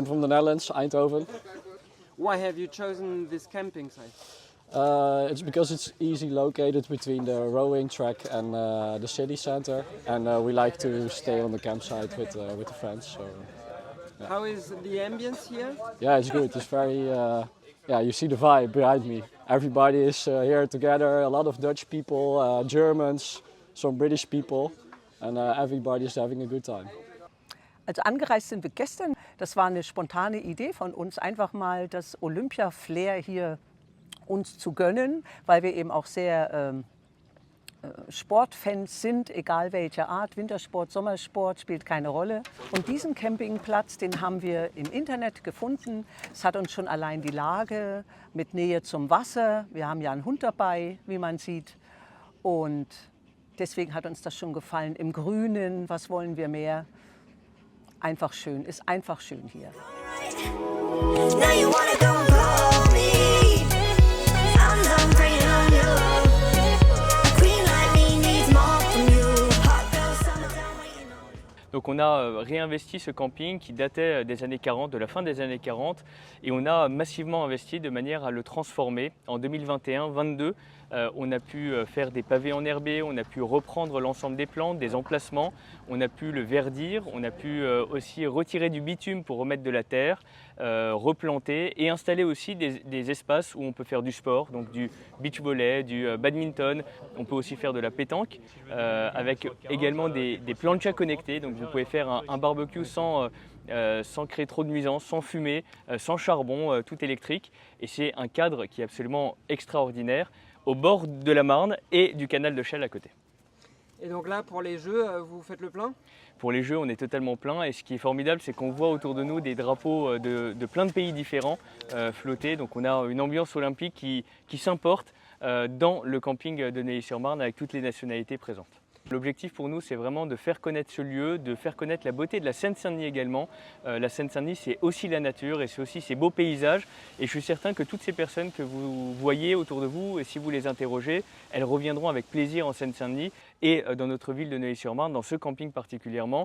I'm from the Netherlands, Eindhoven. Why have you chosen this camping site? It's because it's easy located between the rowing track and the city center, and we like to stay on the campsite with the friends. So, How is the ambience here? yeah, it's good. It's very, yeah, you see the vibe behind me. Everybody is here together. A lot of Dutch people, Germans, some British people, and everybody is having a good time. Also angereist sind wir gestern. Das war eine spontane Idee von uns, einfach mal das Olympia-Flair hier uns zu gönnen, weil wir eben auch sehr Sportfans sind, egal welcher Art, Wintersport, Sommersport, spielt keine Rolle. Und diesen Campingplatz, den haben wir im Internet gefunden. Es hat uns schon allein die Lage mit Nähe zum Wasser. Wir haben ja einen Hund dabei, wie man sieht. Und deswegen hat uns das schon gefallen. Im Grünen, was wollen wir mehr? Einfach schön, ist einfach schön hier. Now you wanna go and call me. I'm done praying on you. A queen like me needs more from you. Hot girl, summertime waiting on. Donc on a réinvesti ce camping qui datait des années 40, de la fin des années 40, et on a massivement investi de manière à le transformer. En 2021-22, on a pu faire des pavés enherbés, on a pu reprendre l'ensemble des plantes, des emplacements, on a pu le verdir, on a pu aussi retirer du bitume pour remettre de la terre, replanter et installer aussi des espaces où on peut faire du sport, donc du beach volley, du badminton, on peut aussi faire de la pétanque, avec également des planchas connectés, donc vous pouvez faire un barbecue sans créer trop de nuisances, sans fumée, sans charbon, tout électrique. Et c'est un cadre qui est absolument extraordinaire, au bord de la Marne et du canal de Chelles à côté. Et donc là, pour les jeux, vous faites le plein? Pour les jeux, on est totalement plein, et ce qui est formidable, c'est qu'on voit autour de nous des drapeaux de plein de pays différents flotter. Donc on a une ambiance olympique qui s'importe dans le camping de Neuilly-sur-Marne avec toutes les nationalités présentes. L'objectif pour nous, c'est vraiment de faire connaître ce lieu, de faire connaître la beauté de la Seine-Saint-Denis également. La Seine-Saint-Denis, c'est aussi la nature et c'est aussi ces beaux paysages. Et je suis certain que toutes ces personnes que vous voyez autour de vous, et si vous les interrogez, elles reviendront avec plaisir en Seine-Saint-Denis et dans notre ville de Neuilly-sur-Marne, dans ce camping particulièrement.